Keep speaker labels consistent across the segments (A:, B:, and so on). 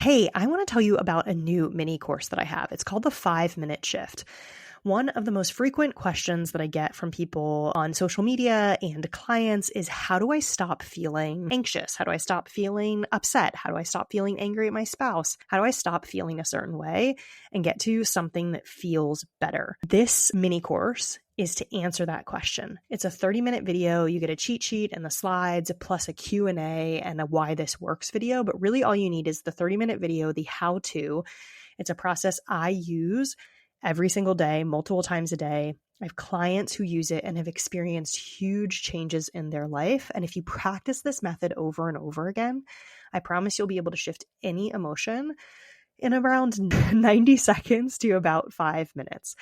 A: Hey, I want to tell you about a new mini course that I have. It's called the 5 Minute Shift. One of the most frequent questions that I get from people on social media and clients is, how do I stop feeling anxious? How do I stop feeling upset? How do I stop feeling angry at my spouse? How do I stop feeling a certain way and get to something that feels better? This mini course is to answer that question. It's a 30-minute video. You get a cheat sheet and the slides, plus a Q&A and a why this works video. But really all you need is the 30-minute video, the how-to. It's a process I use every single day, multiple times a day. I have clients who use it and have experienced huge changes in their life. And if you practice this method over and over again, I promise you'll be able to shift any emotion in around 90 seconds to about 5 minutes.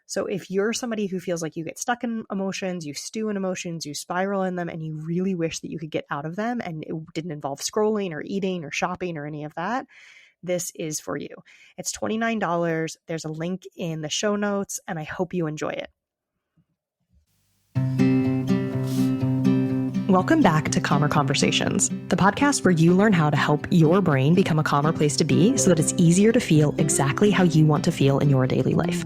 A: So if you're somebody who feels like you get stuck in emotions, you stew in emotions, you spiral in them, and you really wish that you could get out of them and it didn't involve scrolling or eating or shopping or any of that, this is for you. It's $29. There's a link in the show notes, and I hope you enjoy it. Welcome back to Calmer Conversations, the podcast where you learn how to help your brain become a calmer place to be so that it's easier to feel exactly how you want to feel in your daily life.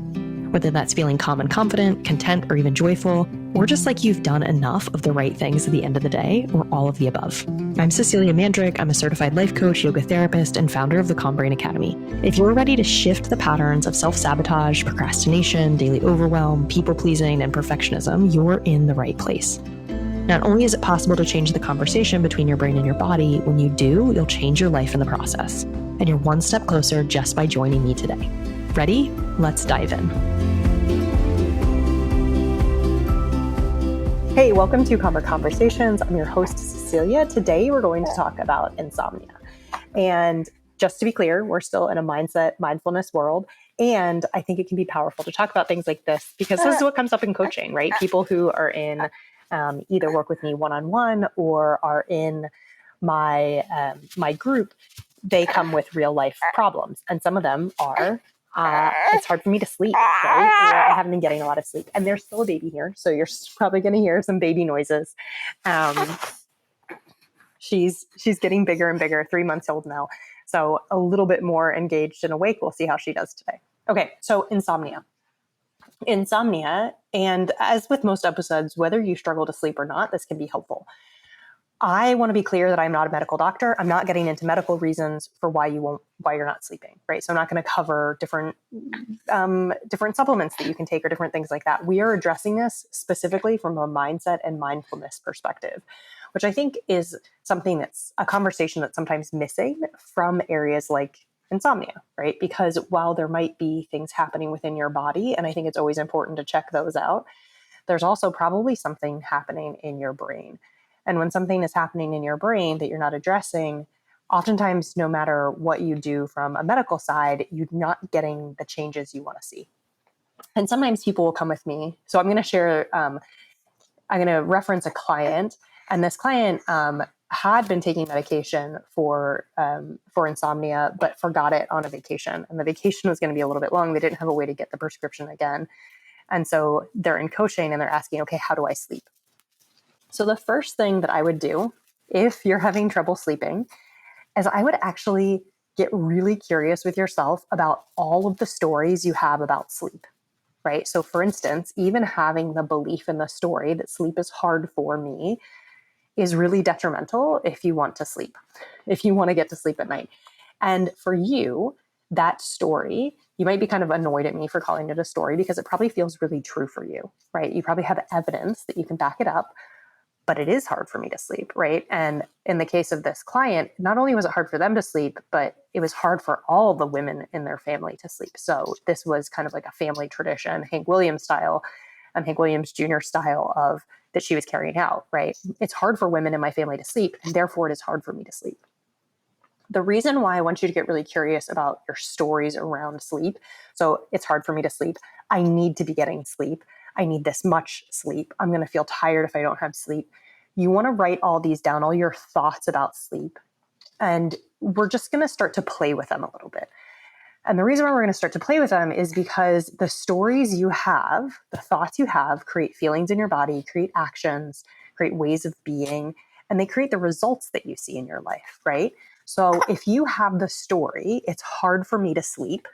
A: Whether that's feeling calm and confident, content, or even joyful, or just like you've done enough of the right things at the end of the day, or all of the above. I'm Cecilia Mandrick. I'm a certified life coach, yoga therapist, and founder of the Calm Brain Academy. If you're ready to shift the patterns of self-sabotage, procrastination, daily overwhelm, people-pleasing, and perfectionism, you're in the right place. Not only is it possible to change the conversation between your brain and your body, when you do, you'll change your life in the process. And you're one step closer just by joining me today. Ready? Let's dive in. Hey, welcome to Calmer Conversations. I'm your host, Cecilia. Today, we're going to talk about insomnia. And just to be clear, we're still in a mindfulness world. And I think it can be powerful to talk about things like this because this is what comes up in coaching, right? People who are in either work with me one-on-one or are in my group, they come with real life problems. And some of them are, it's hard for me to sleep, right? Or I haven't been getting a lot of sleep. And there's still a baby here, so you're probably going to hear some baby noises. She's getting bigger and bigger, 3 months old now. So a little bit more engaged and awake. We'll see how she does today. Okay, so insomnia. And as with most episodes, whether you struggle to sleep or not, this can be helpful. I want to be clear that I'm not a medical doctor. I'm not getting into medical reasons for why you're not sleeping, right? So I'm not going to cover different supplements that you can take or different things like that. We are addressing this specifically from a mindset and mindfulness perspective, which I think is something that's a conversation that's sometimes missing from areas like insomnia, right? Because while there might be things happening within your body, and I think it's always important to check those out, there's also probably something happening in your brain. And when something is happening in your brain that you're not addressing, oftentimes, no matter what you do from a medical side, you're not getting the changes you want to see. And sometimes people will come with me. So I'm going to share, I'm going to reference a client. And this client had been taking medication for insomnia, but forgot it on a vacation. And the vacation was going to be a little bit long. They didn't have a way to get the prescription again. And so they're in coaching and they're asking, okay, how do I sleep? So the first thing that I would do if you're having trouble sleeping is I would actually get really curious with yourself about all of the stories you have about sleep, right? So for instance, even having the belief in the story that sleep is hard for me is really detrimental if you want to sleep, if you want to get to sleep at night. And for you, that story, you might be kind of annoyed at me for calling it a story because it probably feels really true for you, right? You probably have evidence that you can back it up. But it is hard for me to sleep, right? And in the case of this client, not only was it hard for them to sleep, but it was hard for all the women in their family to sleep. So this was kind of like a family tradition, Hank Williams style, Hank Williams Jr. style of that she was carrying out, right? It's hard for women in my family to sleep, and therefore it is hard for me to sleep. The reason why I want you to get really curious about your stories around sleep, so it's hard for me to sleep, I need to be getting sleep, I need this much sleep, I'm going to feel tired if I don't have sleep. You want to write all these down, all your thoughts about sleep. And we're just going to start to play with them a little bit. And the reason why we're going to start to play with them is because the stories you have, the thoughts you have, create feelings in your body, create actions, create ways of being, and they create the results that you see in your life, right? So if you have the story, it's hard for me to sleep,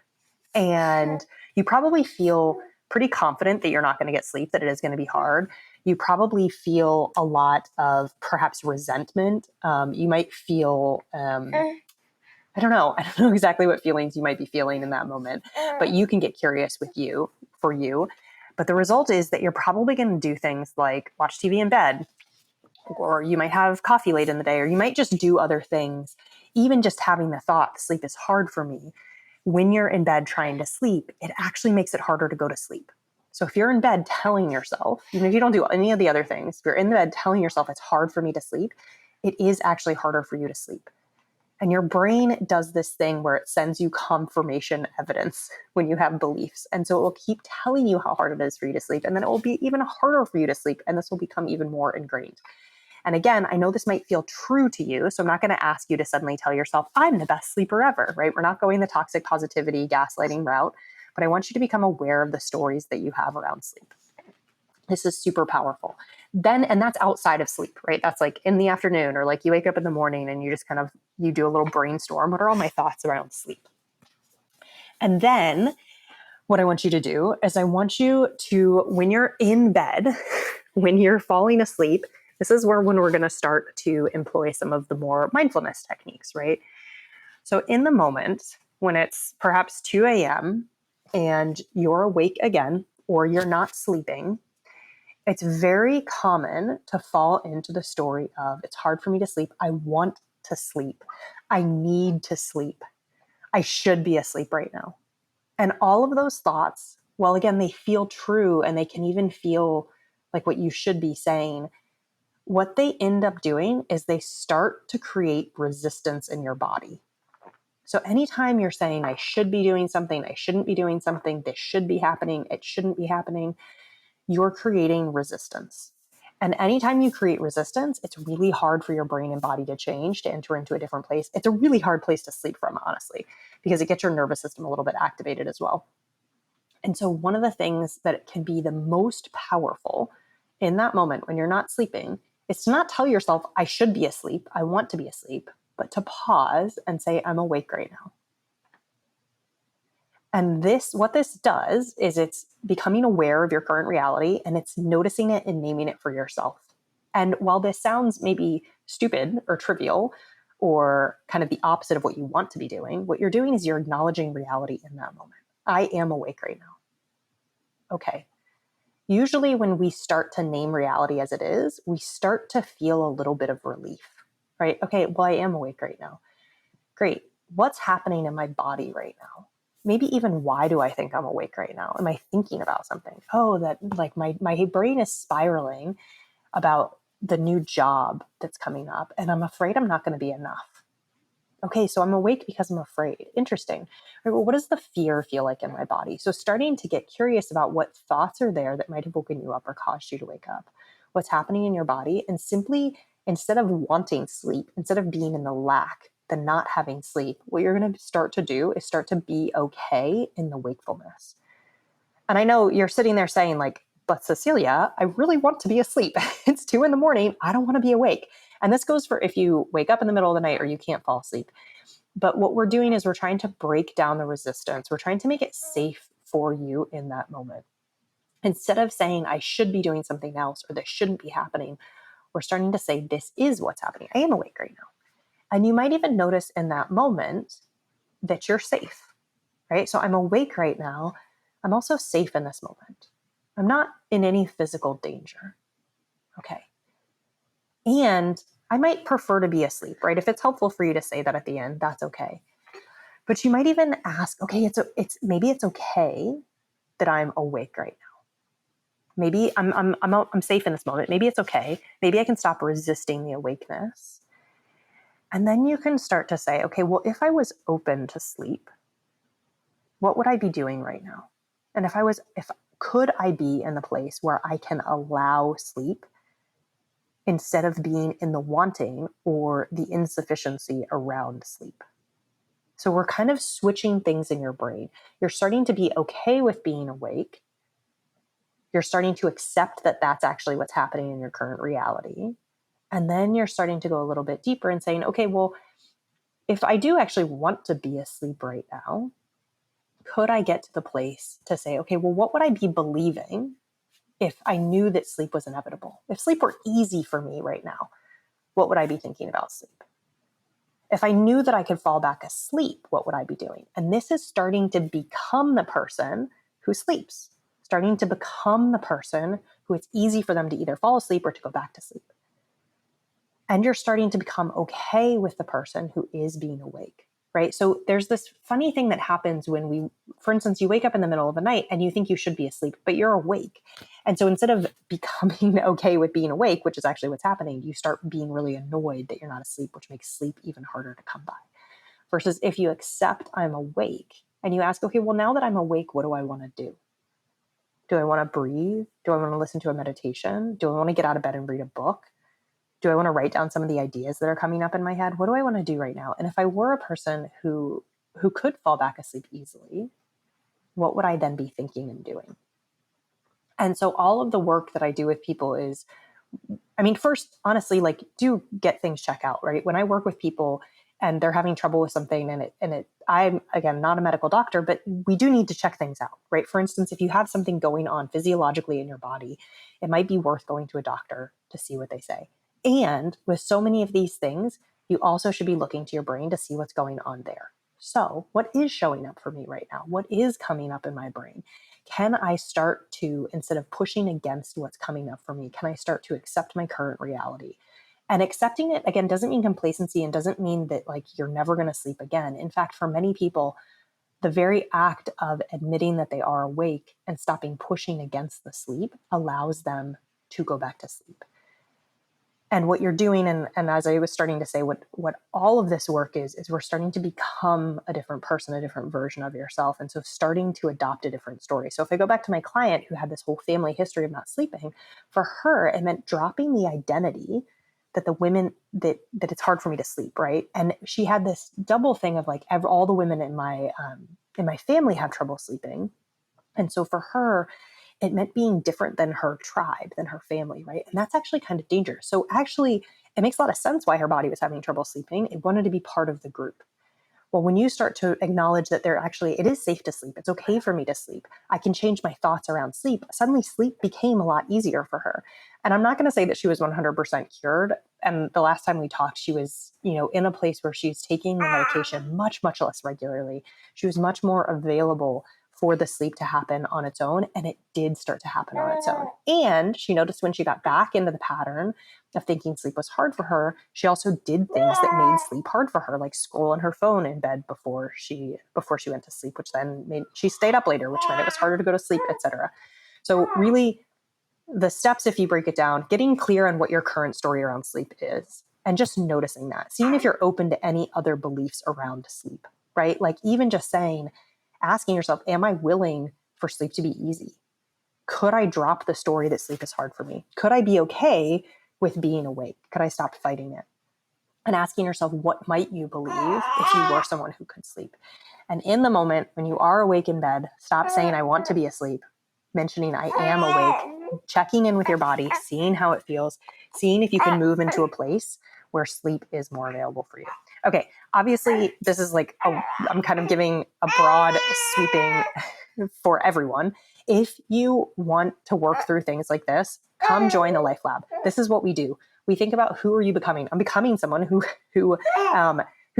A: and you probably feel pretty confident that you're not going to get sleep, that it is going to be hard. You probably feel a lot of perhaps resentment. You might feel, I don't know exactly what feelings you might be feeling in that moment, but you can get curious for you. But the result is that you're probably going to do things like watch TV in bed, or you might have coffee late in the day, or you might just do other things. Even just having the thought, sleep is hard for me. When you're in bed trying to sleep, it actually makes it harder to go to sleep. So if you're in bed telling yourself, even if you don't do any of the other things, if you're in bed telling yourself it's hard for me to sleep, it is actually harder for you to sleep. And your brain does this thing where it sends you confirmation evidence when you have beliefs. And so it will keep telling you how hard it is for you to sleep. And then it will be even harder for you to sleep. And this will become even more ingrained. And again, I know this might feel true to you, so I'm not going to ask you to suddenly tell yourself, I'm the best sleeper ever, right? We're not going the toxic positivity, gaslighting route, but I want you to become aware of the stories that you have around sleep. This is super powerful. Then, and that's outside of sleep, right? That's like in the afternoon, or like you wake up in the morning and you just you do a little brainstorm. What are all my thoughts around sleep? And then what I want you to do is I want you to, when you're in bed, when you're falling asleep, this is when we're going to start to employ some of the more mindfulness techniques, right? So in the moment when it's perhaps 2 a.m. and you're awake again, or you're not sleeping, it's very common to fall into the story of, it's hard for me to sleep. I want to sleep. I need to sleep. I should be asleep right now. And all of those thoughts, well, again, they feel true, and they can even feel like what you should be saying. What they end up doing is they start to create resistance in your body. So anytime you're saying, I should be doing something, I shouldn't be doing something, this should be happening, it shouldn't be happening, you're creating resistance. And anytime you create resistance, it's really hard for your brain and body to change, to enter into a different place. It's a really hard place to sleep from, honestly, because it gets your nervous system a little bit activated as well. And so one of the things that can be the most powerful in that moment when you're not sleeping is to not tell yourself, I should be asleep, I want to be asleep, but to pause and say, I'm awake right now. And what this does is it's becoming aware of your current reality, and it's noticing it and naming it for yourself. And while this sounds maybe stupid or trivial, or kind of the opposite of what you want to be doing, what you're doing is you're acknowledging reality in that moment. I am awake right now. Okay. Usually when we start to name reality as it is, we start to feel a little bit of relief, right? Okay, well, I am awake right now. Great. What's happening in my body right now? Maybe even, why do I think I'm awake right now? Am I thinking about something? Oh, that like my brain is spiraling about the new job that's coming up, and I'm afraid I'm not going to be enough. Okay, so I'm awake because I'm afraid. Interesting. Right, well, what does the fear feel like in my body? So starting to get curious about what thoughts are there that might have woken you up or caused you to wake up. What's happening in your body? And simply, instead of wanting sleep, instead of being in the lack, the not having sleep, what you're going to start to do is start to be okay in the wakefulness. And I know you're sitting there saying like, but Cecilia, I really want to be asleep. It's 2 a.m. I don't want to be awake. And this goes for if you wake up in the middle of the night or you can't fall asleep. But what we're doing is we're trying to break down the resistance. We're trying to make it safe for you in that moment. Instead of saying, I should be doing something else, or this shouldn't be happening, we're starting to say, this is what's happening. I am awake right now. And you might even notice in that moment that you're safe, right? So I'm awake right now. I'm also safe in this moment. I'm not in any physical danger. Okay. And I might prefer to be asleep, right? If it's helpful for you to say that at the end, that's okay. But you might even ask, okay, maybe it's okay that I'm awake right now. Maybe I'm safe in this moment. Maybe it's okay. Maybe I can stop resisting the awakeness. And then you can start to say, okay, well, if I was open to sleep, what would I be doing right now? And could I be in the place where I can allow sleep instead of being in the wanting or the insufficiency around sleep? So we're kind of switching things in your brain. You're starting to be okay with being awake. You're starting to accept that that's actually what's happening in your current reality. And then you're starting to go a little bit deeper and saying, okay, well, if I do actually want to be asleep right now, could I get to the place to say, okay, well, what would I be believing if I knew that sleep was inevitable? If sleep were easy for me right now, what would I be thinking about sleep? If I knew that I could fall back asleep, what would I be doing? And this is starting to become the person who sleeps, starting to become the person who it's easy for them to either fall asleep or to go back to sleep. And you're starting to become okay with the person who is being awake, right? So there's this funny thing that happens when for instance, you wake up in the middle of the night and you think you should be asleep, but you're awake. And so instead of becoming okay with being awake, which is actually what's happening, you start being really annoyed that you're not asleep, which makes sleep even harder to come by. Versus if you accept I'm awake and you ask, okay, well, now that I'm awake, what do I want to do? Do I want to breathe? Do I want to listen to a meditation? Do I want to get out of bed and read a book? Do I want to write down some of the ideas that are coming up in my head? What do I want to do right now? And if I were a person who could fall back asleep easily, what would I then be thinking and doing? And so all of the work that I do with people is, first, honestly, do get things checked out, right? When I work with people and they're having trouble with something and I'm, again, not a medical doctor, but we do need to check things out, right? For instance, if you have something going on physiologically in your body, it might be worth going to a doctor to see what they say. And with so many of these things, you also should be looking to your brain to see what's going on there. So what is showing up for me right now? What is coming up in my brain? Can I start to, instead of pushing against what's coming up for me, can I start to accept my current reality? And accepting it, again, doesn't mean complacency and doesn't mean that you're never going to sleep again. In fact, for many people, the very act of admitting that they are awake and stopping pushing against the sleep allows them to go back to sleep. And what you're doing, and as I was starting to say, what all of this work is we're starting to become a different person, a different version of yourself. And so starting to adopt a different story. So if I go back to my client who had this whole family history of not sleeping, for her, it meant dropping the identity that that it's hard for me to sleep, right? And she had this double thing of all the women in my family have trouble sleeping. And so for her, it meant being different than her tribe, than her family, right? And that's actually kind of dangerous. So actually, it makes a lot of sense why her body was having trouble sleeping. It wanted to be part of the group. Well, when you start to acknowledge that it is safe to sleep, it's okay for me to sleep, I can change my thoughts around sleep, suddenly sleep became a lot easier for her. And I'm not going to say that she was 100% cured. And the last time we talked, she was, in a place where she's taking the medication much, much less regularly. She was much more available for the sleep to happen on its own. And it did start to happen on its own. And she noticed when she got back into the pattern of thinking sleep was hard for her, she also did things that made sleep hard for her, like scroll on her phone in bed before she went to sleep, which then made she stayed up later, which meant it was harder to go to sleep, etc. So really, the steps, if you break it down, getting clear on what your current story around sleep is, and just noticing that, seeing if you're open to any other beliefs around sleep, right? Even just asking yourself, am I willing for sleep to be easy? Could I drop the story that sleep is hard for me? Could I be okay with being awake? Could I stop fighting it? And asking yourself, what might you believe if you were someone who could sleep? And in the moment when you are awake in bed, stop saying, I want to be asleep, mentioning I am awake, checking in with your body, seeing how it feels, seeing if you can move into a place where sleep is more available for you. Okay, obviously this is I'm kind of giving a broad sweeping for everyone. If you want to work through things like this, come join the Life Lab. This is what we do. We think about, who are you becoming? I'm becoming someone who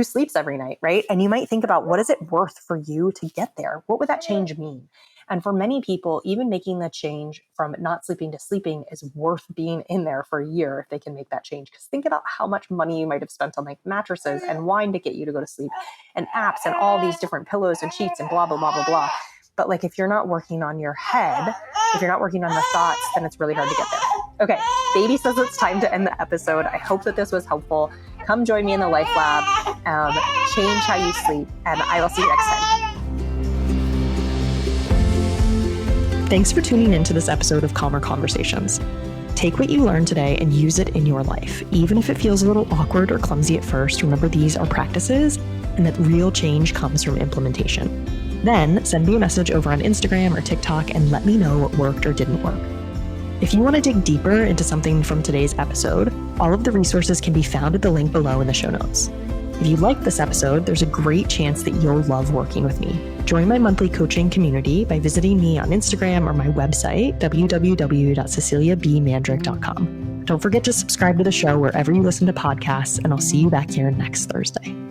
A: sleeps every night, right? And you might think about, what is it worth for you to get there? What would that change mean? And for many people, even making the change from not sleeping to sleeping is worth being in there for a year if they can make that change. Because think about how much money you might have spent on mattresses and wine to get you to go to sleep, and apps and all these different pillows and sheets and blah, blah, blah, blah, blah. But if you're not working on your head, if you're not working on the thoughts, then it's really hard to get there. Okay, baby says it's time to end the episode. I hope that this was helpful. Come join me in the Life Lab, change how you sleep, and I will see you next time. Thanks for tuning into this episode of Calmer Conversations. Take what you learned today and use it in your life. Even if it feels a little awkward or clumsy at first, remember these are practices and that real change comes from implementation. Then send me a message over on Instagram or TikTok and let me know what worked or didn't work. If you want to dig deeper into something from today's episode, all of the resources can be found at the link below in the show notes. If you like this episode, there's a great chance that you'll love working with me. Join my monthly coaching community by visiting me on Instagram or my website, www.ceciliabmandrick.com. Don't forget to subscribe to the show wherever you listen to podcasts, and I'll see you back here next Thursday.